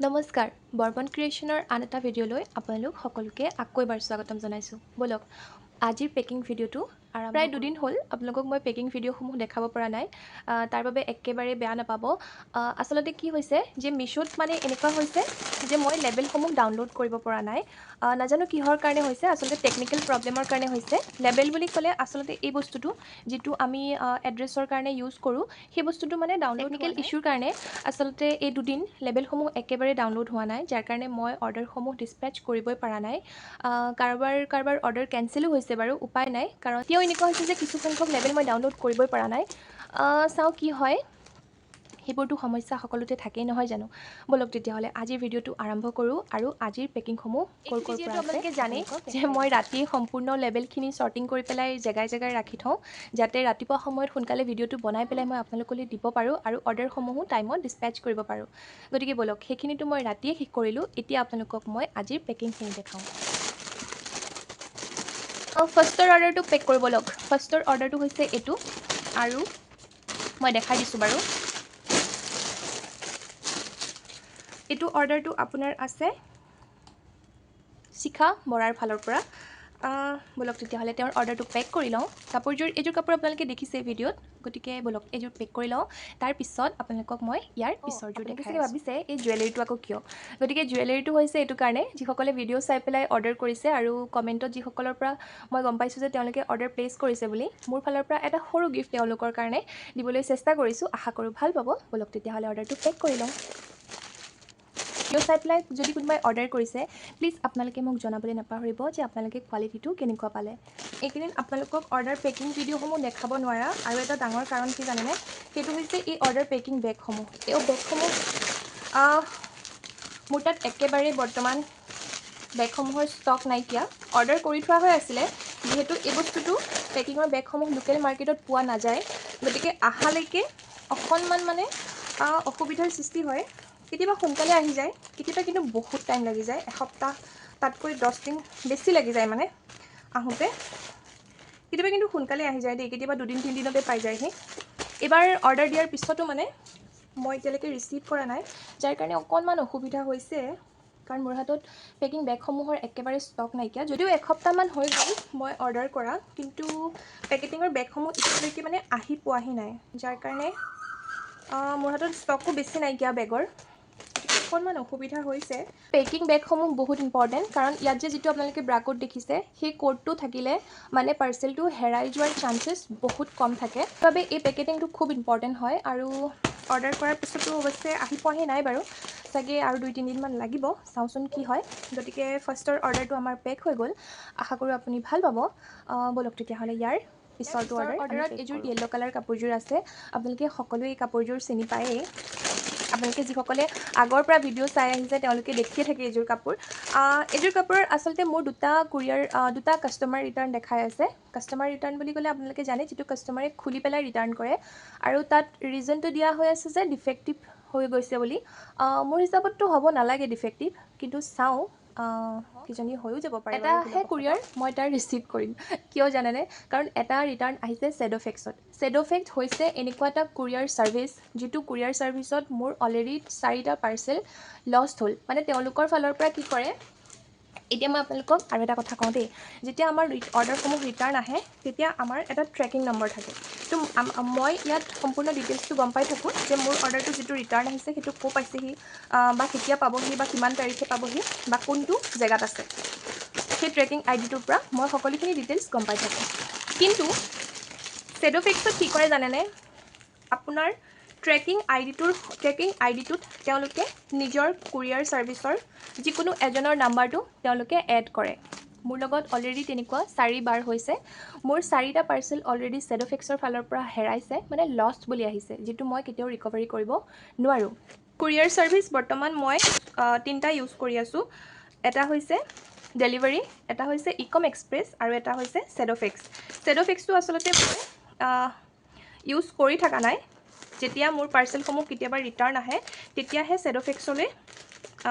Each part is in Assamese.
নমস্কাৰ বৰ্বন ক্ৰিয়েশ্যনৰ আন এটা ভিডিঅ'লৈ আপোনালোক সকলোকে আকৌ এবাৰ স্বাগতম জনাইছোঁ বলক আজিৰ পেকিং ভিডিঅ'টো প্ৰায় দুদিন হ'ল আপোনালোকক মই পেকিং ভিডিঅ'সমূহ দেখাব পৰা নাই তাৰ বাবে একেবাৰে বেয়া নাপাব আচলতে কি হৈছে যে মিছোত মানে এনেকুৱা হৈছে যে মই লেবেলসমূহ ডাউনলোড কৰিব পৰা নাই নাজানো কিহৰ কাৰণে হৈছে আচলতে টেকনিকেল প্ৰব্লেমৰ কাৰণে হৈছে লেবেল বুলি ক'লে আচলতে এই বস্তুটো যিটো আমি এড্ৰেছৰ কাৰণে ইউজ কৰোঁ সেই বস্তুটো মানে ডাউনলোড টেকনিকেল ইছ্যুৰ কাৰণে আচলতে এই দুদিন লেবেলসমূহ একেবাৰে ডাউনলোড হোৱা নাই যাৰ কাৰণে মই অৰ্ডাৰসমূহ ডিছপেচ কৰিবই পৰা নাই কাৰোবাৰ অৰ্ডাৰ কেঞ্চেলো হৈছে বাৰু উপায় নাই কাৰণ কিয় এনেকুৱা হৈছে যে কিছু সংখ্যক লেবেল মই ডাউনলোড কৰিবই পৰা নাই চাওঁ কি হয় সেইবোৰতো সমস্যা সকলোতে থাকেই নহয় জানো বলক তেতিয়াহ'লে আজিৰ ভিডিঅ'টো আৰম্ভ কৰোঁ আৰু আজিৰ পেকিংসমূহ যিহেতু আপোনালোকে জানে যে মই ৰাতি সম্পূৰ্ণ লেবেলখিনি শ্বৰ্টিং কৰি পেলাই জেগাই ৰাখি থওঁ যাতে ৰাতিপুৱা সময়ত সোনকালে ভিডিঅ'টো বনাই পেলাই মই আপোনালোকলৈ দিব পাৰোঁ আৰু অৰ্ডাৰসমূহো টাইমত ডিছপেচ কৰিব পাৰোঁ গতিকে বলক সেইখিনিতো মই ৰাতিয়ে শেষ কৰিলোঁ এতিয়া আপোনালোকক মই আজিৰ পেকিংখিনি দেখাওঁ ফাৰ্ষ্টৰ অৰ্ডাৰটো পেক কৰিব লওক ফাৰ্ষ্টৰ অৰ্ডাৰটো হৈছে এইটো আৰু মই দেখাই দিছোঁ বাৰু এইটো অৰ্ডাৰটো আপোনাৰ আছে শিখা বৰাৰ ফালৰ পৰা বলক তেতিয়াহ'লে তেওঁৰ অৰ্ডাৰটো পেক কৰি লওঁ এইযোৰ কাপোৰ আপোনালোকে দেখিছে ভিডিঅ'ত গতিকে বলক এইযোৰ পেক কৰি লওঁ তাৰপিছত আপোনালোকক মই ইয়াৰ পিছৰযোৰ দেখাই ভাবিছে এই জুৱেলাৰীটো আকৌ কিয় গতিকে জুৱেলাৰীটো হৈছে এইটো কাৰণে যিসকলে ভিডিঅ' চাই পেলাই অৰ্ডাৰ কৰিছে আৰু কমেণ্টত যিসকলৰ পৰা মই গম পাইছোঁ যে তেওঁলোকে অৰ্ডাৰ প্লেচ কৰিছে বুলি মোৰ ফালৰ পৰা এটা সৰু গিফ্ট তেওঁলোকৰ কাৰণে দিবলৈ চেষ্টা কৰিছোঁ আশা কৰোঁ ভাল পাব বলক তেতিয়াহ'লে অৰ্ডাৰটো পেক কৰি লওঁ ভিডিঅ' চাই পেলাই যদি কোনোবাই অৰ্ডাৰ কৰিছে প্লিজ আপোনালোকে মোক জনাবলৈ নাপাহৰিব যে আপোনালোকে কোৱালিটিটো কেনেকুৱা পালে এইকেইদিন আপোনালোকক অৰ্ডাৰ পেকিং ভিডিঅ'সমূহ দেখাব নোৱাৰা আৰু এটা ডাঙৰ কাৰণ কি জানেনে সেইটো হৈছে এই অৰ্ডাৰ পেকিং বেগসমূহ এই বেগসমূহ মোৰ তাত একেবাৰে বৰ্তমান বেগসমূহৰ ষ্টক নাইকিয়া অৰ্ডাৰ কৰি থোৱা হৈ আছিলে যিহেতু এই বস্তুটো পেকিঙৰ বেগসমূহ লোকেল মাৰ্কেটত পোৱা নাযায় গতিকে আহালৈকে অকণমান মানে অসুবিধাৰ সৃষ্টি হয় কেতিয়াবা সোনকালে আহি যায় কেতিয়াবা কিন্তু বহুত টাইম লাগি যায় এসপ্তাহ তাতকৈ 10 দিন বেছি লাগি যায় মানে আহোঁতে কেতিয়াবা কিন্তু সোনকালে আহি যায় দেই কেতিয়াবা 2-3 দিনতে পাই যায়হি এবাৰ অৰ্ডাৰ দিয়াৰ পিছতো মানে মই এতিয়ালৈকে ৰিচিভ কৰা নাই যাৰ কাৰণে অকণমান অসুবিধা হৈছে কাৰণ মোৰ হাতত পেকিং বেগসমূহৰ একেবাৰে ষ্টক নাইকিয়া যদিও এসপ্তাহমান হৈ গ'ল মই অৰ্ডাৰ কৰা কিন্তু পেকেটিঙৰ বেগসমূহ এতিয়ালৈকে মানে আহি পোৱাহি নাই যাৰ কাৰণে মোৰ হাতত ষ্টকো বেছি নাইকিয়া বেগৰ অকণমান অসুবিধা হৈছে পেকিং বেগসমূহ বহুত ইম্পৰ্টেণ্ট কাৰণ ইয়াত যে যিটো আপোনালোকে ব্ৰাক'ড দেখিছে সেই কোডটো থাকিলে মানে পাৰ্চেলটো হেৰাই যোৱাৰ চান্সেছ বহুত কম থাকে সেইবাবে এই পেকেটিংটো খুব ইম্পৰ্টেণ্ট হয় আৰু অৰ্ডাৰ কৰাৰ পিছতো অৱশ্যে আহি পোৱাহি নাই বাৰু চাগে আৰু 2-3 দিনমান লাগিব চাওঁচোন কি হয় গতিকে ফাৰ্ষ্টৰ অৰ্ডাৰটো আমাৰ পেক হৈ গ'ল আশা কৰোঁ আপুনি ভাল পাব বলক তেতিয়াহ'লে ইয়াৰ পিছৰটো অৰ্ডাৰত এইযোৰ য়েল্ল' কালাৰ কাপোৰযোৰ আছে আপোনালোকে সকলোৱে এই কাপোৰযোৰ চিনি পায়েই আপোনালোকে যিসকলে আগৰ পৰা ভিডিঅ' চাই আহিছে তেওঁলোকে দেখিয়ে থাকে এইযোৰ কাপোৰ আচলতে মোৰ দুটা কাষ্টমাৰ ৰিটাৰ্ণ দেখাই আছে কাষ্টমাৰ ৰিটাৰ্ণ বুলি ক'লে আপোনালোকে জানে যিটো কাষ্টমাৰে খুলি পেলাই ৰিটাৰ্ণ কৰে আৰু তাত ৰিজনটো দিয়া হৈ আছে যে ডিফেক্টিভ হৈ গৈছে বুলি মোৰ হিচাপততো হ'ব নালাগে ডিফেক্টিভ কিন্তু চাওঁ কিজনী হৈও যাব পাৰে এটাহে কুৰিয়াৰ মই তাৰ ৰিচিভ কৰিম কিয় জানেনে কাৰণ এটা ৰিটাৰ্ণ আহিছে ছেডোফেক্ট হৈছে এনেকুৱা এটা কুৰিয়াৰ ছাৰ্ভিচ যিটো কুৰিয়াৰ ছাৰ্ভিচত মোৰ অলৰেডি 4টা পাৰ্চেল লষ্ট হ'ল মানে তেওঁলোকৰ ফালৰ পৰা কি কৰে এতিয়া মই আপোনালোকক আৰু এটা কথা কওঁ দেই যেতিয়া আমাৰ অৰ্ডাৰসমূহ ৰিটাৰ্ণ আহে তেতিয়া আমাৰ এটা ট্ৰেকিং নম্বৰ থাকে তো মই ইয়াত সম্পূৰ্ণ ডিটেইলছটো গম পাই থাকোঁ যে মোৰ অৰ্ডাৰটো যিটো ৰিটাৰ্ণ আহিছে সেইটো ক'ৰ পাইছেহি বা কেতিয়া পাবহি বা কিমান তাৰিখে পাবহি বা কোনটো জেগাত আছে সেই ট্ৰেকিং আইডিটোৰ পৰা মই সকলোখিনি ডিটেইলছ গম পাই থাকোঁ কিন্তু ছেডোফেক্সত কি কৰে জানেনে আপোনাৰ ট্ৰেকিং আইডিটোত তেওঁলোকে নিজৰ কুৰিয়াৰ ছাৰ্ভিচৰ যিকোনো এজনৰ নাম্বাৰটো তেওঁলোকে এড কৰে মোৰ লগত অলৰেডি তেনেকুৱা 4 বাৰ হৈছে মোৰ 4টা পাৰ্চেল অলৰেডি ছেডোফেক্সৰ ফালৰ পৰা হেৰাইছে মানে লষ্ট বুলি আহিছে যিটো মই কেতিয়াও ৰিকভাৰী কৰিব নোৱাৰোঁ কুৰিয়াৰ ছাৰ্ভিচ বৰ্তমান মই 3টা ইউজ কৰি আছোঁ এটা হৈছে ডেলিভাৰী এটা হৈছে ইকম এক্সপ্ৰেছ আৰু এটা হৈছে ছেডোফেক্সটো আচলতে মই ইউজ কৰি থকা নাই যেতিয়া মোৰ পাৰ্চেলসমূহ কেতিয়াবা ৰিটাৰ্ণ আহে তেতিয়াহে ছেডোফেক্সলৈ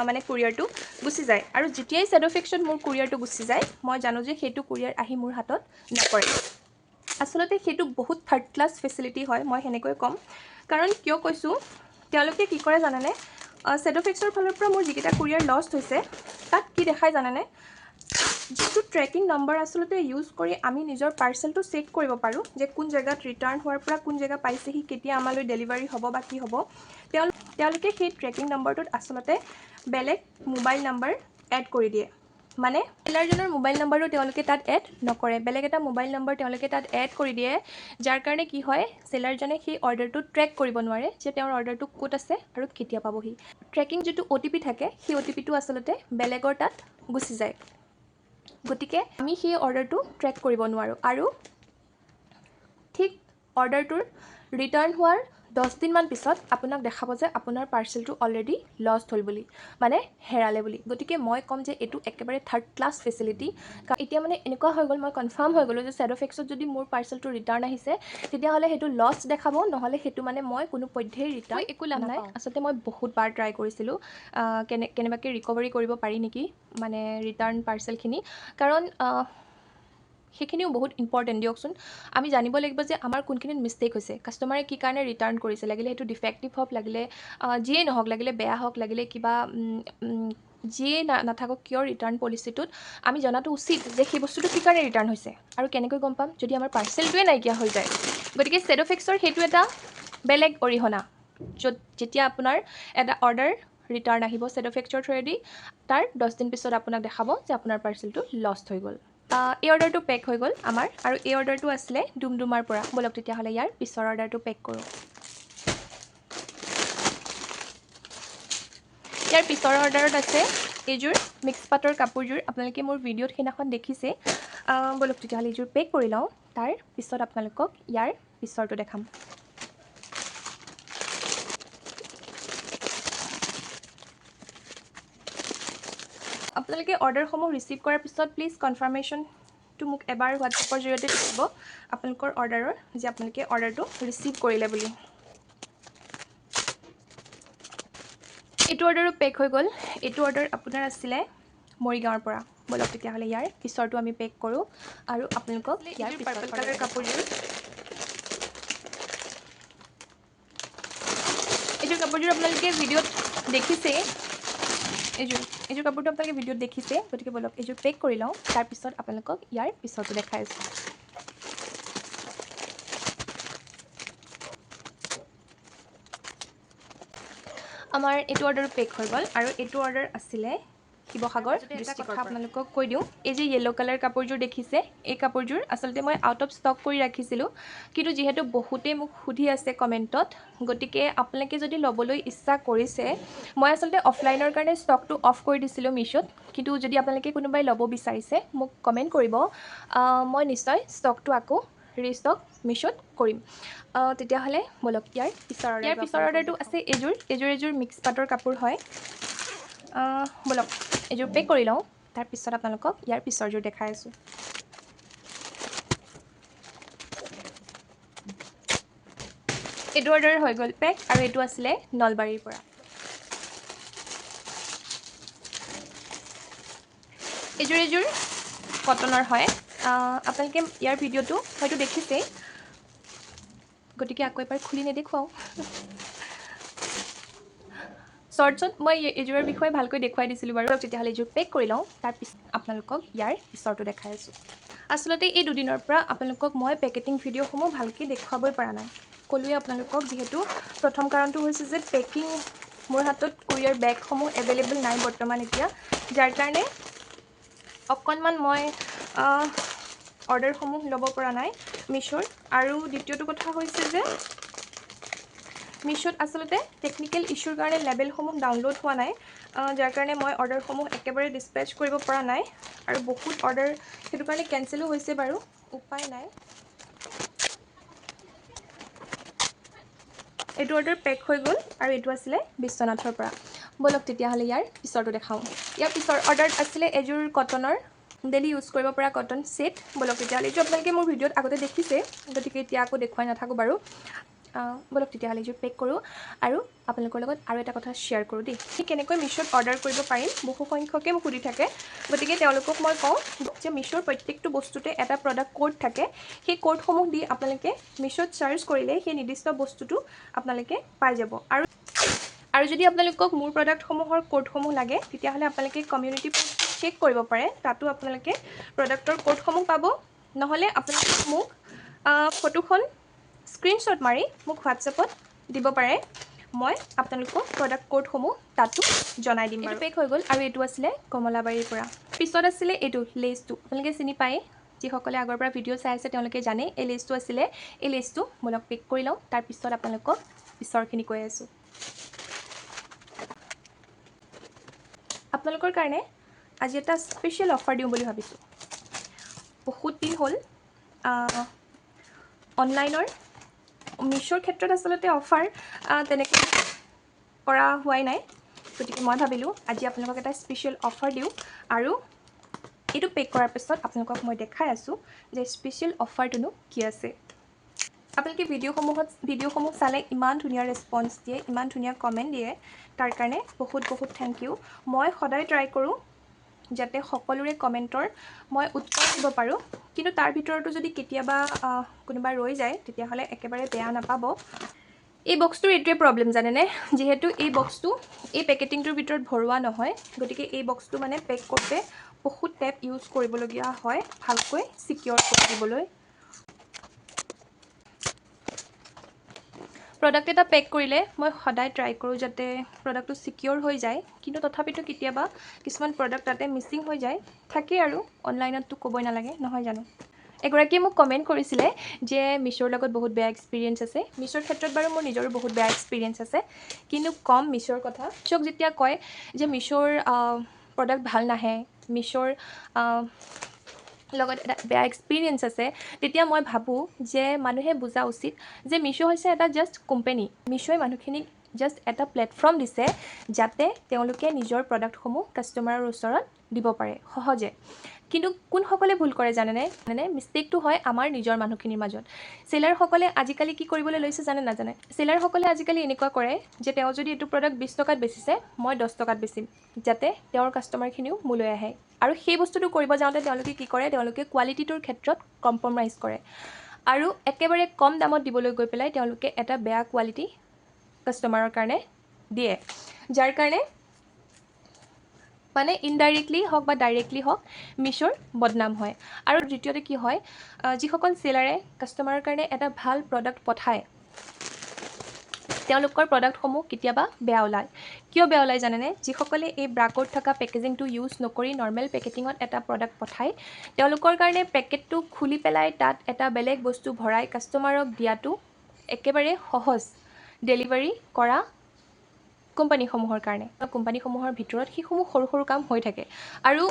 মানে কুৰিয়াৰটো গুচি যায় আৰু যেতিয়াই ছেডোফেক্সত মোৰ কুৰিয়াৰটো গুচি যায় মই জানো যে সেইটো কুৰিয়াৰ আহি মোৰ হাতত নপৰে আচলতে সেইটো বহুত থাৰ্ড ক্লাছ ফেচিলিটি হয় মই সেনেকৈ ক'ম কাৰণ কিয় কৈছোঁ তেওঁলোকে কি কৰে জানেনে চেডোফেক্সৰ ফালৰ পৰা মোৰ যিকেইটা কুৰিয়াৰ লষ্ট হৈছে তাত কি দেখাই জানেনে যিটো ট্ৰেকিং নম্বৰ আচলতে ইউজ কৰি আমি নিজৰ পাৰ্চেলটো চেক কৰিব পাৰোঁ যে কোন জেগাত ৰিটাৰ্ণ হোৱাৰ পৰা কোন জেগা পাইছেহি কেতিয়া আমালৈ ডেলিভাৰী হ'ব বা কি হ'ব তেওঁলোকে সেই ট্ৰেকিং নম্বৰটোত আচলতে বেলেগ মোবাইল নম্বৰ এড কৰি দিয়ে মানে সেলাৰজনৰ মোবাইল নম্বৰটো তেওঁলোকে তাত এড নকৰে বেলেগ এটা মোবাইল নম্বৰ তেওঁলোকে তাত এড কৰি দিয়ে যাৰ কাৰণে কি হয় সেলাৰজনে সেই অৰ্ডাৰটো ট্ৰেক কৰিব নোৱাৰে যে তেওঁৰ অৰ্ডাৰটো ক'ত আছে আৰু কেতিয়া পাবহি ট্ৰেকিং যিটো OTP থাকে সেই OTPটো আচলতে বেলেগৰ তাত গুচি যায় গতিকে আমি সেই অৰ্ডাৰটো ট্ৰেক কৰিব নোৱাৰোঁ আৰু ঠিক অৰ্ডাৰটোৰ ৰিটাৰ্ণ হোৱাৰ 10 দিনমান পিছত আপোনাক দেখাব যে আপোনাৰ পাৰ্চেলটো অলৰেডি লষ্ট হ'ল বুলি মানে হেৰালে বুলি গতিকে মই ক'ম যে এইটো একেবাৰে থাৰ্ড ক্লাছ ফেচিলিটি কাৰণ এতিয়া মানে এনেকুৱা হৈ গ'ল মই কনফাৰ্ম হৈ গ'লোঁ যে চেডোফেক্সত যদি মোৰ পাৰ্চেলটো ৰিটাৰ্ণ আহিছে তেতিয়াহ'লে সেইটো লষ্ট দেখাব নহ'লে সেইটো মানে মই কোনো পধ্যেই ৰিটাৰ্ণ একো লাভ নাই আচলতে মই বহুতবাৰ ট্ৰাই কৰিছিলোঁ কেনেবাকৈ ৰিকভাৰী কৰিব পাৰি নেকি মানে ৰিটাৰ্ণ পাৰ্চেলখিনি কাৰণ সেইখিনিও বহুত ইম্পৰ্টেণ্ট দিয়কচোন আমি জানিব লাগিব যে আমাৰ কোনখিনিত মিষ্টেক হৈছে কাষ্টমাৰে কি কাৰণে ৰিটাৰ্ণ কৰিছে লাগিলে সেইটো ডিফেক্টিভ হওক লাগিলে যিয়েই নহওক লাগিলে বেয়া হওক লাগিলে কিবা যিয়েই নাথাকক কিয় ৰিটাৰ্ণ পলিচিটোত আমি জনাটো উচিত যে সেই বস্তুটো কি কাৰণে ৰিটাৰ্ণ হৈছে আৰু কেনেকৈ গম পাম যদি আমাৰ পাৰ্চেলটোৱে নাইকিয়া হৈ যায় গতিকে চেডোফেক্সৰ সেইটো এটা বেলেগ অৰিহণা য'ত যেতিয়া আপোনাৰ এটা অৰ্ডাৰ ৰিটাৰ্ণ আহিব চেডোফেক্সৰ থ্ৰুৱেদি তাৰ 10 দিন পিছত আপোনাক দেখাব যে আপোনাৰ পাৰ্চেলটো লষ্ট হৈ গ'ল এই অৰ্ডাৰটো পেক হৈ গ'ল আমাৰ আৰু এই অৰ্ডাৰটো আছিলে ডুমডুমাৰ পৰা বলক তেতিয়াহ'লে ইয়াৰ পিছৰ অৰ্ডাৰটো পেক কৰোঁ ইয়াৰ পিছৰ অৰ্ডাৰত আছে এইযোৰ মিক্স পাটৰ কাপোৰযোৰ আপোনালোকে মোৰ ভিডিঅ'ত সেইদিনাখন দেখিছে বলক তেতিয়াহ'লে এইযোৰ পেক কৰি লওঁ তাৰ পিছত আপোনালোকক ইয়াৰ পিছৰটো দেখাম আপোনালোকে অৰ্ডাৰসমূহ ৰিচিভ কৰাৰ পিছত প্লিজ কনফাৰ্মেশ্যনটো মোক এবাৰ হোৱাটছএপৰ জৰিয়তে দিব আপোনালোকৰ অৰ্ডাৰৰ যে আপোনালোকে অৰ্ডাৰটো ৰিচিভ কৰিলে বুলি এইটো অৰ্ডাৰো পেক হৈ গ'ল এইটো অৰ্ডাৰ আপোনাৰ আছিলে মৰিগাঁৱৰ পৰা বলক তেতিয়াহ'লে ইয়াৰ পিছৰটো আমি পেক কৰোঁ আৰু আপোনালোকক ইয়াৰ পাৰ্পল কালাৰ কাপোৰযোৰ এইযোৰ কাপোৰযোৰ আপোনালোকে ভিডিঅ'ত দেখিছে এইযোৰ কাপোৰটো আপোনালোকে ভিডিঅ'ত দেখিছে গতিকে বলক এইযোৰ পেক কৰি লওঁ তাৰপিছত আপোনালোকক ইয়াৰ পিছৰটো দেখাই আছোঁ আমাৰ এইটো অৰ্ডাৰ পেক হৈ গ'ল আৰু এইটো অৰ্ডাৰ আছিলে শিৱসাগৰ ডিষ্ট্ৰিক্টৰ আপোনালোকক কৈ দিওঁ এই যে য়েল্ল' কালাৰ কাপোৰযোৰ দেখিছে এই কাপোৰযোৰ আচলতে মই আউট অফ ষ্টক কৰি ৰাখিছিলোঁ কিন্তু যিহেতু বহুতেই মোক সুধি আছে কমেণ্টত গতিকে আপোনালোকে যদি ল'বলৈ ইচ্ছা কৰিছে মই আচলতে অফলাইনৰ কাৰণে ষ্টকটো অফ কৰি দিছিলোঁ মিছোত কিন্তু যদি আপোনালোকে কোনোবাই ল'ব বিচাৰিছে মোক কমেণ্ট কৰিব মই নিশ্চয় ষ্টকটো আকৌ ৰিষ্টক মিছোত কৰিম তেতিয়াহ'লে বলক ইয়াৰ পিছৰ অৰ্ডাৰটো আছে এইযোৰ মিক্স পাটৰ কাপোৰ হয় বলক এইযোৰ পেক কৰি লওঁ তাৰপিছত আপোনালোকক ইয়াৰ পিছৰযোৰ দেখাই আছোঁ এইটো অৰ্ডাৰ হৈ গ'ল পেক আৰু এইটো আছিলে নলবাৰীৰ পৰা এইযোৰ কটনৰ হয় আপোনালোকে ইয়াৰ ভিডিঅ'টো হয়তো দেখিছেই গতিকে আকৌ এবাৰ খুলি নেদেখুৱাওঁ শ্বৰ্টছত মই এইযোৰৰ বিষয়ে ভালকৈ দেখুৱাই দিছিলোঁ বাৰু তেতিয়াহ'লে এইযোৰ পেক কৰি লওঁ তাৰপিছত আপোনালোকক ইয়াৰ পিছৰটো দেখাই আছোঁ আচলতে এই দুদিনৰ পৰা আপোনালোকক মই পেকেটিং ভিডিঅ'সমূহ ভালকৈ দেখুৱাবই পৰা নাই ক'লোৱে আপোনালোকক যিহেতু প্ৰথম কাৰণটো হৈছে যে পেকিং মোৰ হাতত কুৰিয়াৰ বেগসমূহ এভেইলেবল নাই বৰ্তমান এতিয়া যাৰ কাৰণে অকণমান মই অৰ্ডাৰসমূহ ল'ব পৰা নাই মিছোৰ আৰু দ্বিতীয়টো কথা হৈছে যে মিছোত আচলতে টেকনিকেল ইছ্যুৰ কাৰণে লেবেলসমূহ ডাউনলোড হোৱা নাই যাৰ কাৰণে মই অৰ্ডাৰসমূহ একেবাৰে ডিছপেচ কৰিব পৰা নাই আৰু বহুত অৰ্ডাৰ সেইটো কাৰণে কেঞ্চেলো হৈছে বাৰু উপায় নাই এইটো অৰ্ডাৰ পেক হৈ গ'ল আৰু এইটো আছিলে বিশ্বনাথৰ পৰা বলক তেতিয়াহ'লে ইয়াৰ পিছৰটো দেখাওঁ ইয়াৰ পিছৰ অৰ্ডাৰত আছিলে এযোৰ কটনৰ ডেইলি ইউজ কৰিব পৰা কটন ছেট বলক তেতিয়াহ'লে এইযোৰ আপোনালোকে মোৰ ভিডিঅ'ত আগতে দেখিছে গতিকে এতিয়া আকৌ দেখুৱাই নাথাকোঁ বাৰু বলক তেতিয়াহ'লে এইযোৰ পেক কৰোঁ আৰু আপোনালোকৰ লগত আৰু এটা কথা শ্বেয়াৰ কৰোঁ দেই কেনেকৈ মিছোত অৰ্ডাৰ কৰিব পাৰিম বহু সংখ্যকে মোক সুধি থাকে গতিকে তেওঁলোকক মই কওঁ যে মিছোৰ প্ৰত্যেকটো বস্তুতে এটা প্ৰডাক্ট কোড থাকে সেই কোডসমূহ দি আপোনালোকে মিছোত চাৰ্চ কৰিলে সেই নিৰ্দিষ্ট বস্তুটো আপোনালোকে পাই যাব আৰু আৰু যদি আপোনালোকক মোৰ প্ৰডাক্টসমূহৰ কোডসমূহ লাগে তেতিয়াহ'লে আপোনালোকে কমিউনিটি পোষ্ট চেক কৰিব পাৰে, তাতো আপোনালোকে প্ৰডাক্টৰ কোডসমূহ পাব। নহ'লে আপোনালোকে মোক ফটোখন স্ক্ৰীনশ্বট মাৰি মোক হোৱাটছএপত দিব পাৰে, মই আপোনালোকক প্ৰডাক্ট কোডসমূহ তাতো জনাই দিম। এইটো পেক হৈ গ'ল আৰু এইটো আছিলে কমলাবাৰীৰ পৰা। পিছত আছিলে এইটো লেচটো, আপোনালোকে চিনি পায়, যিসকলে আগৰ পৰা ভিডিঅ' চাই আছে তেওঁলোকে জানে এই লেচটো আছিলে। এই লেচটো মূলক পেক কৰি লওঁ, তাৰপিছত আপোনালোকক পিছৰখিনি কৈ আছোঁ। আপোনালোকৰ কাৰণে আজি এটা স্পেচিয়েল অফাৰ দিওঁ বুলি ভাবিছোঁ। বহুত দিন হ'ল অনলাইনৰ মিছ'ৰ ক্ষেত্ৰত আচলতে অফাৰ তেনেকৈ কৰা হোৱাই নাই, গতিকে মই ভাবিলোঁ আজি আপোনালোকক এটা স্পেচিয়েল অফাৰ দিওঁ। আৰু এইটো পেক কৰাৰ পিছত আপোনালোকক মই দেখাই আছোঁ যে স্পেচিয়েল অফাৰটোনো কি আছে। আপোনালোকে ভিডিঅ'সমূহ চালে ইমান ধুনীয়া ৰেছপন্স দিয়ে, ইমান ধুনীয়া কমেণ্ট দিয়ে, তাৰ কাৰণে বহুত বহুত থেংক ইউ। মই সদায় ট্ৰাই কৰোঁ যাতে সকলোৰে কমেণ্টৰ মই উত্তৰ দিব পাৰোঁ, কিন্তু তাৰ ভিতৰতো যদি কেতিয়াবা কোনোবা ৰৈ যায় তেতিয়াহ'লে একেবাৰে বেয়া নাপাব। এই বক্সটোৰ এইটোৱে প্ৰব্লেম জানেনে, যিহেতু এই বক্সটো এই পেকেটিংটোৰ ভিতৰত ভৰোৱা নহয়, গতিকে এই বক্সটো মানে পেক কৰোঁতে বহুত টেপ ইউজ কৰিবলগীয়া হয় ভালকৈ ছিকিউৰ কৰি দিবলৈ। প্ৰডাক্ট এটা পেক কৰিলে মই সদায় ট্ৰাই কৰোঁ যাতে প্ৰডাক্টটো ছিকিউৰ হৈ যায়, কিন্তু তথাপিতো কেতিয়াবা কিছুমান প্ৰডাক্ট তাতে মিচিং হৈ যায়, থাকেই আৰু অনলাইনততো ক'বই নালাগে নহয় জানো। এগৰাকীয়ে মোক কমেণ্ট কৰিছিলে যে মিছ'ৰ লগত বহুত বেয়া এক্সপিৰিয়েঞ্চ আছে। মিছ'ৰ ক্ষেত্ৰত বাৰু মোৰ নিজৰো বহুত বেয়া এক্সপিৰিয়েঞ্চ আছে, কিন্তু কম মিছ'ৰ কথা। চক যেতিয়া কয় যে মিছ'ৰ প্ৰডাক্ট ভাল নাহে, মিছ'ৰ লগত এটা বেয়া এক্সপিৰিয়েঞ্চ আছে, তেতিয়া মই ভাবোঁ যে মানুহে বুজা উচিত যে মিছ'ৰ হৈছে এটা জাষ্ট কোম্পেনী। মিছ'ই মানুহখিনিক জাষ্ট এটা প্লেটফৰ্ম দিছে যাতে তেওঁলোকে নিজৰ প্ৰডাক্টসমূহ কাষ্টমাৰৰ ওচৰত দিব পাৰে সহজে। কিন্তু কোনসকলে ভুল কৰে জানেনে? মিষ্টেকটো হয় আমাৰ নিজৰ মানুহখিনিৰ মাজত। চেলাৰসকলে আজিকালি কি কৰিবলৈ লৈছে জানে নাজানে? চেলাৰসকলে আজিকালি এনেকুৱা কৰে যে তেওঁ যদি এইটো প্ৰডাক্ট 20 টকাত বেচিছে, মই 10 টকাত বেচিম, যাতে তেওঁৰ কাষ্টমাৰখিনিও মোলৈ আহে। আৰু সেই বস্তুটো কৰিব যাওঁতে তেওঁলোকে কি কৰে, তেওঁলোকে কোৱালিটিটোৰ ক্ষেত্ৰত কম্প্ৰমাইজ কৰে আৰু একেবাৰে কম দামত দিবলৈ গৈ পেলাই তেওঁলোকে এটা বেয়া কোৱালিটি কাষ্টমাৰৰ কাৰণে দিয়ে, যাৰ কাৰণে মানে ইনডাইৰেক্টলি হওক বা ডাইৰেক্টলি হওক মিছ'ৰ বদনাম হয়। আৰু দ্বিতীয়তে কি হয়, যিসকল চেলাৰে কাষ্টমাৰৰ কাৰণে এটা ভাল প্ৰডাক্ট পঠায়, তেওঁলোকৰ প্ৰডাক্টসমূহ কেতিয়াবা বেয়া ওলায়। কিয় বেয়া ওলায় জানেনে? যিসকলে এই ব্ৰাকত থকা পেকেজিংটো ইউজ নকৰি নৰ্মেল পেকেটিঙত এটা প্ৰডাক্ট পঠায়, তেওঁলোকৰ কাৰণে পেকেটটো খুলি পেলাই তাত এটা বেলেগ বস্তু ভৰাই কাষ্টমাৰক দিয়াটো একেবাৰে সহজ ডেলিভাৰী কৰা কোম্পানীসমূহৰ কাৰণে। কোম্পানীসমূহৰ ভিতৰত সেইসমূহ সৰু সৰু কাম হৈ থাকে। আৰু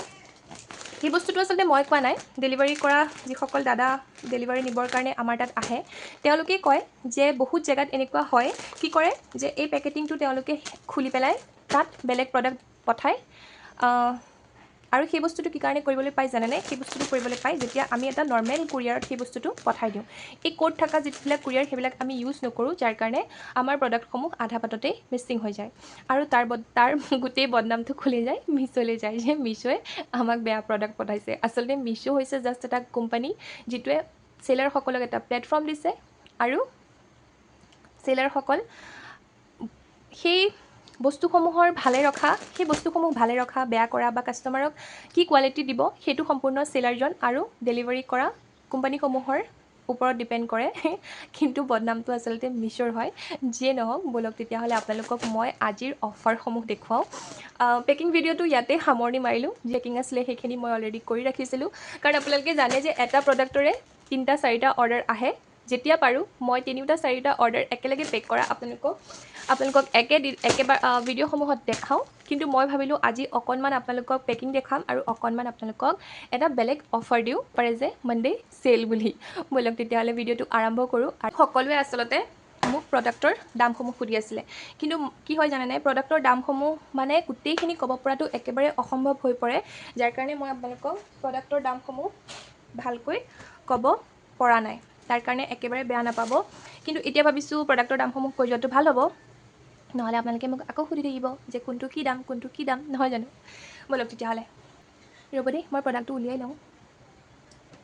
সেই বস্তুটো আচলতে মই কোৱা নাই, ডেলিভাৰী কৰা যিসকল দাদা ডেলিভাৰী নিবৰ কাৰণে আমাৰ তাত আহে, তেওঁলোকে কয় যে বহুত জেগাত এনেকুৱা হয়, কি কৰে যে এই পেকেটিংটো তেওঁলোকে খুলি পেলাই তাত বেলেগ প্ৰডাক্ট পঠায়। আৰু সেই বস্তুটো কি কাৰণে কৰিবলৈ পায় জানেনে? সেই বস্তুটো কৰিবলৈ পায় যেতিয়া আমি এটা নৰ্মেল কুৰিয়াৰত সেই বস্তুটো পঠাই দিওঁ। এই কোড থকা যিবিলাক কুৰিয়াৰ সেইবিলাক আমি ইউজ নকৰোঁ, যাৰ কাৰণে আমাৰ প্ৰডাক্টসমূহ আধা বাটতেই মিচিং হৈ যায়। আৰু তাৰ গোটেই বদনামটো খুলি যায় মিছ'লৈ যায়, যে মিছ'ই আমাক বেয়া প্ৰডাক্ট পঠাইছে। আচলতে মিছ' হৈছে জাষ্ট এটা কোম্পানী যিটোৱে চেলাৰসকলক এটা প্লেটফৰ্ম দিছে, আৰু চেলাৰসকল সেই বস্তুসমূহ ভালে ৰখা, বেয়া কৰা বা কাষ্টমাৰক কি কোৱালিটি দিব সেইটো সম্পূৰ্ণ চেলাৰজন আৰু ডেলিভাৰী কৰা কোম্পানীসমূহৰ ওপৰত ডিপেণ্ড কৰে। কিন্তু বদনামটো আচলতে মিছ'ৰ হয়। যিয়ে নহওক ব'লক তেতিয়াহ'লে আপোনালোকক মই আজিৰ অফাৰসমূহ দেখুৱাওঁ। পেকিং ভিডিঅ'টো ইয়াতে সামৰণি মাৰিলোঁ। যি পেকিং আছিলে সেইখিনি মই অলৰেডি কৰি ৰাখিছিলোঁ, কাৰণ আপোনালোকে জানে যে এটা প্ৰডাক্টৰে 3-4টা অৰ্ডাৰ আহে। যেতিয়া পাৰোঁ মই 3-4টা অৰ্ডাৰ একেলগে পেক কৰা আপোনালোকক একেবাৰে ভিডিঅ'সমূহত দেখাওঁ, কিন্তু মই ভাবিলোঁ আজি অকণমান আপোনালোকক পেকিং দেখাম আৰু অকণমান আপোনালোকক এটা বেলেগ অফাৰ দিওঁ পাৰে যে মানডে চেল বুলি। ব'লক তেতিয়াহ'লে ভিডিঅ'টো আৰম্ভ কৰোঁ। আৰু সকলোৱে আচলতে মোক প্ৰডাক্টৰ দামসমূহ সুধি আছিলে, কিন্তু কি হয় জানেনে, প্ৰডাক্টৰ দামসমূহ মানে গোটেইখিনি ক'ব পৰাটো একেবাৰে অসম্ভৱ হৈ পৰে, যাৰ কাৰণে মই আপোনালোকক প্ৰডাক্টৰ দামসমূহ ভালকৈ ক'ব পৰা নাই। তাৰ কাৰণে একেবাৰে বেয়া নাপাব, কিন্তু এতিয়া ভাবিছোঁ প্ৰডাক্টৰ দামসমূহ কৈ যোৱাটো ভাল হ'ব, নহ'লে আপোনালোকে মোক আকৌ সুধি থাকিব যে কোনটো কি দাম, নহয় জানো। ব'লক তেতিয়াহ'লে, ৰ'ব দেই মই প্ৰডাক্টটো উলিয়াই লওঁ।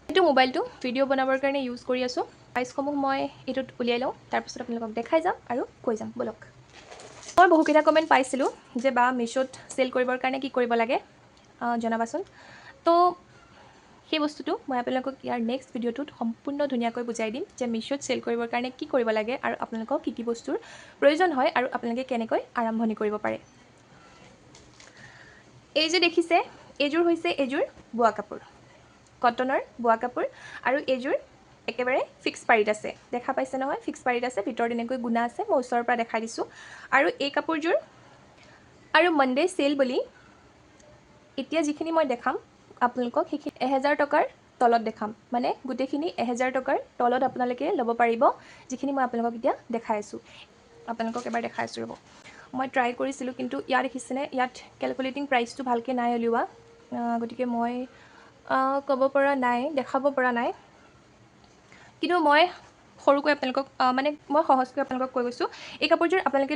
এইটো মোবাইলটো ভিডিঅ' বনাবৰ কাৰণে ইউজ কৰি আছোঁ। প্ৰাইচসমূহ মই এইটোত উলিয়াই লওঁ, তাৰপিছত আপোনালোকক দেখাই যাম আৰু কৈ যাম। ব'লক। মই বহুকেইটা কমেণ্ট পাইছিলোঁ যে বা মিছোত চেল কৰিবৰ কাৰণে কি কৰিব লাগে জনাবাচোন। তো সেই বস্তুটো মই আপোনালোকক ইয়াৰ নেক্সট ভিডিঅ'টোত সম্পূৰ্ণ ধুনীয়াকৈ বুজাই দিম যে মিছোত চেল কৰিবৰ কাৰণে কি কৰিব লাগে আৰু আপোনালোকক কি কি বস্তুৰ প্ৰয়োজন হয় আৰু আপোনালোকে কেনেকৈ আৰম্ভণি কৰিব পাৰে। এই যে দেখিছে এইযোৰ হৈছে এযোৰ বোৱা কাপোৰ, কটনৰ বোৱা কাপোৰ আৰু এইযোৰ একেবাৰে ফিক্স পাৰীত আছে। দেখা পাইছে নহয়, ফিক্স পাৰীত আছে, ভিতৰত এনেকৈ গুণা আছে, মই ওচৰৰ পৰা দেখাই দিছোঁ। আৰু এই কাপোৰযোৰ আৰু মনডে চেল বুলি এতিয়া যিখিনি মই দেখাম আপোনালোকক সেইখিনি 1000 টকাৰ তলত দেখাম, মানে গোটেইখিনি 1000 টকাৰ তলত আপোনালোকে ল'ব পাৰিব। যিখিনি মই আপোনালোকক এতিয়া দেখাই আছোঁ, আপোনালোকক এবাৰ দেখাই আছোঁ ৰ'ব। মই ট্ৰাই কৰিছিলোঁ কিন্তু ইয়াত দেখিছেনে, ইয়াত কেলকুলেটিং প্ৰাইচটো ভালকৈ নাই উলিওৱা, গতিকে মই ক'ব পৰা নাই, দেখাব পৰা নাই। কিন্তু মই সৰুকৈ আপোনালোকক মানে মই সহজকৈ আপোনালোকক কৈ গৈছোঁ, এই কাপোৰযোৰ আপোনালোকে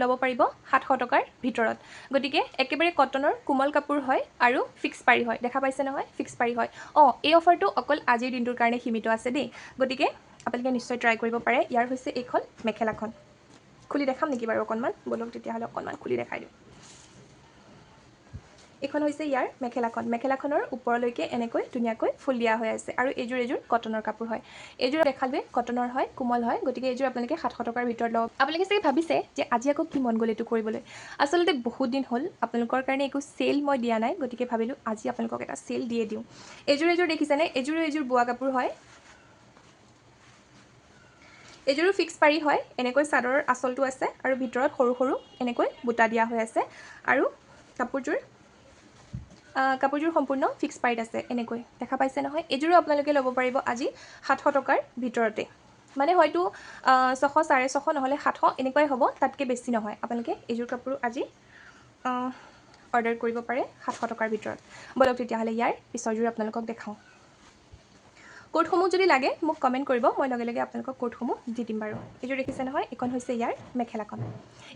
ল'ব পাৰিব 700 টকাৰ ভিতৰত। গতিকে একেবাৰে কটনৰ কোমল কাপোৰ হয় আৰু ফিক্স পাৰী হয়। দেখা পাইছে নহয়, ফিক্স পাৰী হয়। এই অফাৰটো অকল আজিৰ দিনটোৰ কাৰণে সীমিত আছে দেই, গতিকে আপোনালোকে নিশ্চয় ট্ৰাই কৰিব পাৰে। ইয়াৰ হৈছে এইখন মেখেলাখন, খুলি দেখাম নেকি বাৰু অকণমান, বলক তেতিয়াহ'লে অকণমান খুলি দেখাই দিওঁ। এইখন হৈছে ইয়াৰ মেখেলাখন, মেখেলাখনৰ ওপৰলৈকে এনেকৈ ধুনীয়াকৈ ফুল দিয়া হৈ আছে আৰু এইযোৰ কটনৰ কাপোৰ হয়। এইযোৰ দেখালোৱে কটনৰ হয়, কোমল হয়, গতিকে এইযোৰ আপোনালোকে 700 টকাৰ ভিতৰত ল'ব। আপোনালোকে চাগে ভাবিছে যে আজি আকৌ কি মন গ'ল এইটো কৰিবলৈ। আচলতে বহুত দিন হ'ল আপোনালোকৰ কাৰণে একো চেল মই দিয়া নাই, গতিকে ভাবিলোঁ আজি আপোনালোকক এটা চেল দিয়ে দিওঁ। এইযোৰ দেখিছেনে, এইযোৰ বোৱা কাপোৰ হয়, এইযোৰো ফিক্স পাৰী হয়। এনেকৈ চাদৰৰ আঁচলটো আছে আৰু ভিতৰত সৰু সৰু এনেকৈ বুটা দিয়া হৈ আছে আৰু কাপোৰযোৰ সম্পূৰ্ণ ফিক্স পাৰীত আছে। এনেকৈ দেখা পাইছে নহয়, এইযোৰো আপোনালোকে ল'ব পাৰিব আজি 700 টকাৰ ভিতৰতে, মানে হয়তো 600, 650 নহ'লে 700 এনেকুৱাই হ'ব, তাতকৈ বেছি নহয়। আপোনালোকে এইযোৰ কাপোৰ আজি অৰ্ডাৰ কৰিব পাৰে 700 টকাৰ ভিতৰত। বলক তেতিয়াহ'লে ইয়াৰ পিছৰযোৰ আপোনালোকক দেখাওঁ। কোডসমূহ যদি লাগে মোক কমেণ্ট কৰিব, মই লগে লগে আপোনালোকক কোডসমূহ দি দিম বাৰু। এইযোৰ দেখিছে নহয়, এইখন হৈছে ইয়াৰ মেখেলাখন।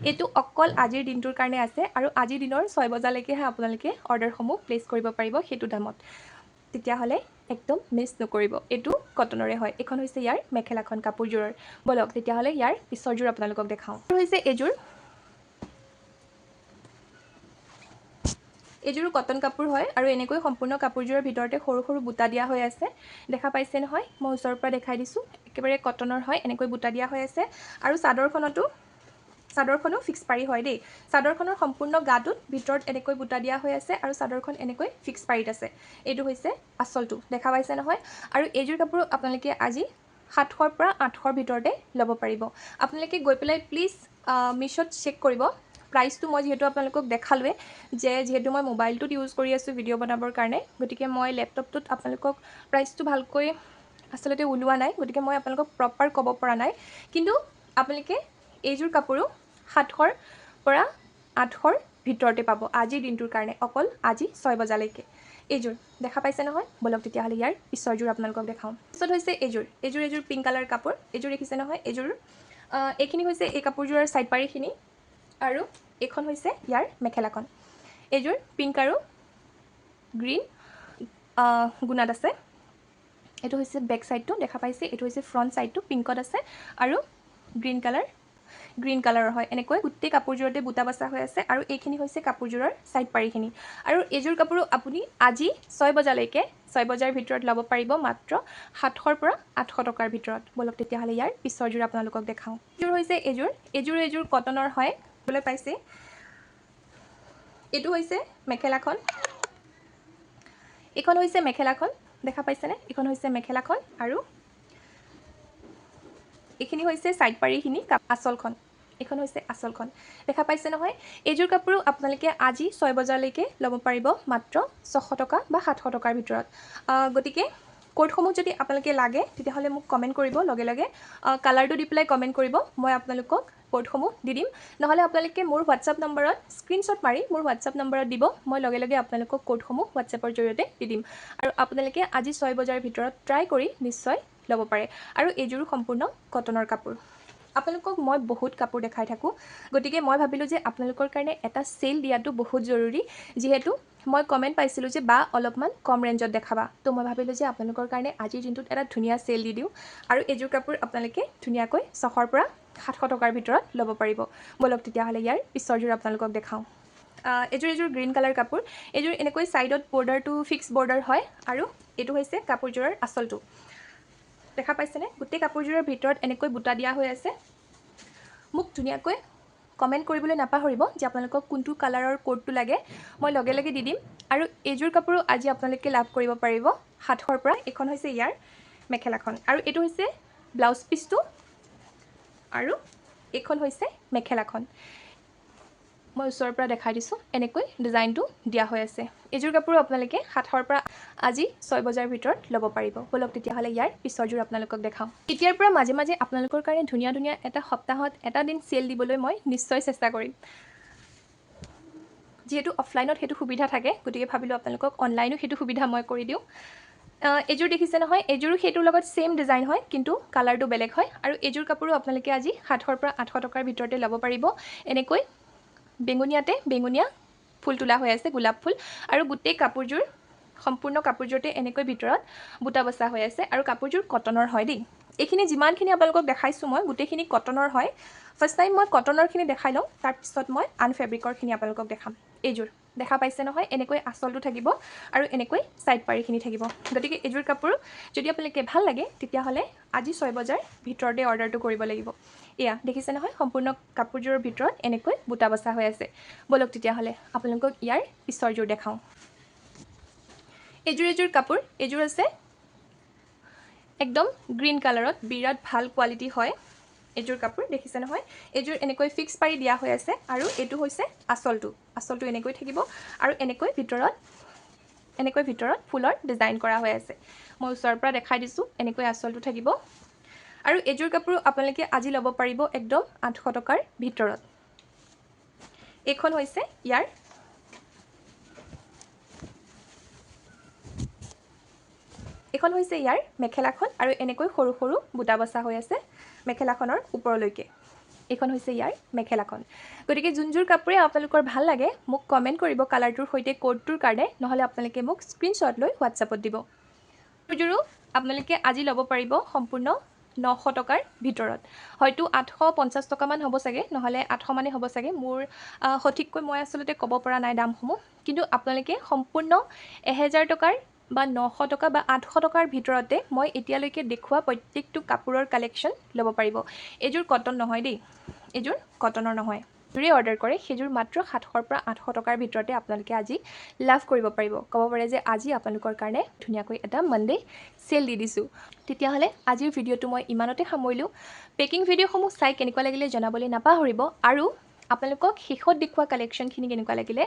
এইটো অকল আজিৰ দিনটোৰ কাৰণে আছে আৰু আজিৰ দিনৰ 6 বজালৈকেহে আপোনালোকে অৰ্ডাৰসমূহ প্লেচ কৰিব পাৰিব সেইটো দামত। তেতিয়াহ'লে একদম মিছ নকৰিব। এইটো কটনৰে হয়। এইখন হৈছে ইয়াৰ মেখেলাখন কাপোৰযোৰৰ। বলক তেতিয়াহ'লে ইয়াৰ পিছৰযোৰ আপোনালোকক দেখাওঁ। হৈছে এইযোৰো কটন কাপোৰ হয় আৰু এনেকৈ সম্পূৰ্ণ কাপোৰযোৰৰ ভিতৰতে সৰু সৰু বুটা দিয়া হৈ আছে। দেখা পাইছে নহয়, মই ওচৰৰ পৰা দেখাই দিছোঁ, একেবাৰে কটনৰ হয়, এনেকৈ বুটা দিয়া হৈ আছে। আৰু চাদৰখনো ফিক্স পাৰী হয় দেই। চাদৰখনৰ সম্পূৰ্ণ গাটোত ভিতৰত এনেকৈ বুটা দিয়া হৈ আছে আৰু চাদৰখন এনেকৈ ফিক্স পাৰীত আছে। এইটো হৈছে আঁচলটো, দেখা পাইছে নহয়। আৰু এইযোৰ কাপোৰ আপোনালোকে আজি 700ৰ পৰা 800ৰ ভিতৰতে ল'ব পাৰিব। আপোনালোকে গৈ পেলাই প্লিজ মিছোত চেক কৰিব। প্ৰাইচটো মই যিহেতু আপোনালোকক দেখালোৱে, যিহেতু মই মোবাইলটোত ইউজ কৰি আছোঁ ভিডিঅ' বনাবৰ কাৰণে, গতিকে মই লেপটপটোত আপোনালোকক প্ৰাইচটো ভালকৈ আচলতে ওলোৱা নাই, গতিকে মই আপোনালোকক প্ৰপাৰ ক'ব পৰা নাই। কিন্তু আপোনালোকে এইযোৰ কাপোৰো 700ৰ পৰা 800ৰ ভিতৰতে পাব আজিৰ দিনটোৰ কাৰণে, অকল আজি 6 বজালৈকে। এইযোৰ দেখা পাইছে নহয়, বলক তেতিয়াহ'লে ইয়াৰ পিছৰযোৰ আপোনালোকক দেখাওঁ। পিছত হৈছে এইযোৰ পিংক কালাৰ কাপোৰ। এইযোৰ দেখিছে নহয়, এইখিনি হৈছে এই কাপোৰযোৰৰ ছাইড পাৰিখিনি আৰু এইখন হৈছে ইয়াৰ মেখেলাখন। এইযোৰ পিংক আৰু গ্ৰীণ গুণাত আছে। এইটো হৈছে বেক ছাইডটো, দেখা পাইছে। এইটো হৈছে ফ্ৰণ্ট ছাইডটো, পিংকত আছে আৰু গ্ৰীণ কালাৰৰ হয়। এনেকৈ গোটেই কাপোৰযোৰতে বুটা বচা হৈ আছে আৰু এইখিনি হৈছে কাপোৰযোৰৰ ছাইড পাৰিখিনি। আৰু এইযোৰ কাপোৰো আপুনি আজি 6 বজালৈকে, 6 বজাৰ ভিতৰত ল'ব পাৰিব মাত্ৰ 700ৰ পৰা 800 টকাৰ ভিতৰত। বলক তেতিয়াহ'লে ইয়াৰ পিছৰযোৰ আপোনালোকক দেখাওঁ। এইযোৰ হৈছে এইযোৰ কটনৰ হয়, দেখিবলৈ পাইছে। এইটো হৈছে মেখেলাখন, এইখন হৈছে মেখেলাখন, দেখা পাইছেনে। এইখন হৈছে মেখেলাখন আৰু এইখিনি হৈছে ছাইড পাৰিখিনি, আঁচলখন। এইখন হৈছে আঁচলখন, দেখা পাইছে নহয়। এইযোৰ কাপোৰো আপোনালোকে আজি 6 বজালৈকে ল'ব পাৰিব মাত্ৰ 600 টকা বা 700 টকাৰ ভিতৰত। গতিকে কোডসমূহ যদি আপোনালোকে লাগে তেতিয়াহ'লে মোক কমেণ্ট কৰিব, লগে লগে কালাৰটো দি পেলাই কমেণ্ট কৰিব, মই আপোনালোকক কোডসমূহ দি দিম। নহ'লে আপোনালোকে মোৰ হোৱাটছআপ নম্বৰত স্ক্ৰীনশ্বট মাৰি মোৰ হোৱাটছআপ নম্বৰত দিব, মই লগে লগে আপোনালোকক কোডসমূহ হোৱাটছআপৰ জৰিয়তে দি দিম। আৰু আপোনালোকে আজি 6 বজাৰ ভিতৰত ট্ৰাই কৰি নিশ্চয় ল'ব পাৰে। আৰু এইযোৰো সম্পূৰ্ণ কটনৰ কাপোৰ। আপোনালোকক মই বহুত কাপোৰ দেখাই থাকোঁ, গতিকে মই ভাবিলোঁ যে আপোনালোকৰ কাৰণে এটা চেল দিয়াটো বহুত জৰুৰী। যিহেতু মই কমেণ্ট পাইছিলোঁ যে বা অলপমান কম ৰেঞ্জত দেখাবা, তো মই ভাবিলোঁ যে আপোনালোকৰ কাৰণে আজিৰ দিনটোত এটা ধুনীয়া চেল দি দিওঁ। আৰু এইযোৰ কাপোৰ আপোনালোকে ধুনীয়াকৈ 600ৰ পৰা 700 টকাৰ ভিতৰত ল'ব পাৰিব বলক তেতিয়াহ'লে ইয়াৰ পিছৰযোৰ আপোনালোকক দেখাওঁ এযোৰ গ্ৰীণ কালাৰ কাপোৰ এযোৰ এনেকৈ সাইডত বৰ্ডাৰটো ফিক্স বৰ্ডাৰ হয় আৰু এটো হৈছে কাপোৰযোৰৰ আঁচলটো দেখা পাইছেনে গোটেই কাপোৰযোৰৰ ভিতৰত এনেকৈ বুটা দিয়া হৈ আছে মোক ধুনীয়াকৈ কমেন্ট কৰিবলৈ নাপাহৰিব যে আপোনালোকক কোনটো কালাৰৰ কোডটো লাগে মই লগে লগে দি দিম আৰু এযোৰ কাপোৰ আজি আপোনালোকে লাভ কৰিব পাৰিব 700ৰ পৰা এখন হৈছে ইয়াৰ মেখেলাখন আৰু এটো হৈছে ব্লাউজ পিসটো আৰু এখন হৈছে মেখেলাখন মই ওচৰৰ পৰা দেখাই দিছো এনেকৈ ডিজাইনটো দিয়া হৈ আছে এযোৰ কাপোৰ আপোনালোকে 700ৰ পৰা আজি 6 বজাৰ ভিতৰত ল'ব পাৰিব বলক তেতিয়াহ'লে ইয়াৰ পিছৰযোৰ আপোনালোকক দেখাওঁ এতিয়াৰ পৰা মাজে মাজে আপোনালোকৰ কাৰণে ধুনীয়া ধুনীয়া এটা সপ্তাহত এটা দিন সেল দিবলৈ মই নিশ্চয় চেষ্টা কৰিম যেহেতু অফলাইনত হেতু সুবিধা থাকে গতিকে ভাবিলো আপোনালোকক অনলাইনো হেতু সুবিধা মই কৰি দিও এযোৰ দেখিছে নহয় এযোৰো হেতুৰ লগত সেম ডিজাইন হয় কিন্তু কালাৰটো বেলেগ হয় আৰু এযোৰ কাপোৰো আপোনালোকে আজি 700ৰ পৰা 800 টকাৰ ভিতৰতে ল'ব পাৰিব এনেকৈ বেঙুনিয়া ফুল তোলা হৈ আছে গোলাপ ফুল আৰু গোটেই কাপোৰযোৰ সম্পূৰ্ণ কাপোৰযোৰতে এনেকৈ ভিতৰত বুটা বসা হৈ আছে আৰু কাপোৰযোৰ কটনৰ হয় দেই এইখিনি যিমানখিনি আপোনালোকক দেখাইছো মই গোটেইখিনি কটনৰ হয় ফাৰ্স্ট টাইম মই কটনৰ খিনি দেখাই লম তাৰ পিছত মই আন ফেব্ৰিকৰ খিনি আপোনালোকক দেখাম এযোৰ দেখা পাইছে নহয় এনেকৈ আঁচলটো থাকিব আৰু এনেকৈ সাইড পাৰিখিনি থাকিব গতিকে এযোৰ কাপোৰ যদি আপোনালোকে ভাল লাগে তেতিয়াহলে আজি 6 বজাৰ ভিতৰতে অৰ্ডাৰটো কৰিব লাগিব এয়া দেখিছে নহয় সম্পূৰ্ণ কাপোৰযোৰৰ ভিতৰত এনেকৈ বুটা বসা হৈ আছে বলক তেতিয়াহলে আপোনালোকক ইয়াৰ পিছৰযোৰ দেখাওঁ এযোৰ কাপোৰ এযোৰ আছে একদম গ্ৰীণ কালাৰত বিৰাট ভাল কোৱালিটি হয় এযোৰ কাপোৰ দেখিছে নহয় এযোৰ এনেকৈ ফিক্স পাৰি দিয়া হৈ আছে আৰু এটো হৈছে আঁচলটো এনেকৈ থাকিব আৰু এনেকৈ ভিতৰত ফুলৰ ডিজাইন কৰা হৈ আছে মই ওচৰৰ পৰা দেখাই দিছো এনেকৈ আঁচলটো থাকিব আৰু এযোৰ কাপোৰ আপোনালোকে আজি ল'ব পাৰিব একদম 800 টকাৰ ভিতৰত এখন হৈছে ইয়াৰ এখন হৈছে ইয়াৰ মেখেলাখন আৰু এনেকৈ সৰু সৰু বুটা বসা হৈ আছে মেখেলাখনৰ ওপৰলৈকে এখন হৈছে ইয়াৰ মেখেলাখন গতিকে যোনযোৰ কাপোৰে আপোনালোকৰ ভাল লাগে মোক কমেন্ট কৰিব কালাৰটোৰ সৈতে কোডটোৰ কাৰণে নহলে আপোনালোকে মোক স্ক্ৰিনশ্বট লৈ WhatsAppত দিব যোৰো আপোনালোকে আজি ল'ব পাৰিব সম্পূৰ্ণ 900 টকাৰ ভিতৰত হয়তো 850 টকা মান হ'ব চাগে নহলে 800 মানে হ'ব চাগে মোৰ সঠিককৈ মই আসলতে ক'ব পৰা নাই দামসমূহ কিন্তু আপোনালোকে সম্পূৰ্ণ 1000 টকাৰ বা 900 টকা বা 800 টকাৰ ভিতৰতে মই এতিয়ালৈকে দেখুৱা প্ৰত্যেকটো কাপোৰৰ কালেকচন ল'ব পাৰিব এযোৰ কটন নহয় দেই এযোৰ কটনৰ নহয় যদি অৰ্ডাৰ কৰে সেযোৰ মাত্ৰ 700 পৰা 800 টকাৰ ভিতৰতে আপোনালোকে আজি লাভ কৰিব পাৰিব ক'ব পাৰে যে আজি আপোনালোকৰ কাৰণে ধুনীয়াকৈ এটা মানডে সেল দি দিছো তেতিয়াহলে আজিৰ ভিডিওটো মই ইমানতে সামৰিলো পেকিং ভিডিওসমূহ চাই কেনেকুৱা লাগিলে জনাবলৈ নাপাহৰিব আৰু আপোনালোকক শেষত দেখুৱা কালেকচনখিনি কেনেকুৱা লাগিলে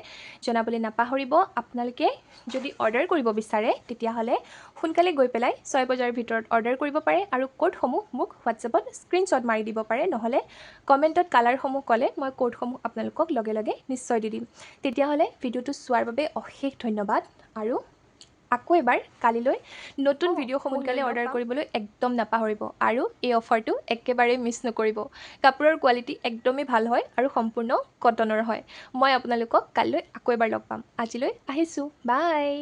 জনাবলৈ নাপাহৰিব আপোনালোকে যদি অৰ্ডাৰ কৰিব বিচাৰে তেতিয়াহলে সোনকালে গৈ পেলাই 6 বজাৰ ভিতৰত অৰ্ডাৰ কৰিব পাৰে আৰু কোডসমূহ মোক WhatsAppত স্ক্ৰিনশ্বট মাৰি দিব পাৰে নহলে কমেন্টত কালাৰসমূহ কলে মই কোডসমূহ আপোনালোকক লগে লগে নিশ্চয় দি দিম তেতিয়াহলে ভিডিওটো চোৱাৰ বাবে অশেষ ধন্যবাদ আৰু আকৌ এবাৰ কালিলৈ নতুন ভিডিও সোনকালে অৰ্ডাৰ কৰিবলৈ একদম নাপাহৰিব আৰু এই অফাৰটো একেবাৰে মিছ নকৰিব কাপোৰৰ কোৱালিটি একদমই ভাল হয় আৰু সম্পূৰ্ণ কটনৰ হয় মই আপোনালোকক কালিলৈ আকৌ এবাৰ লগ পাম আজিলৈ আহিছো বাই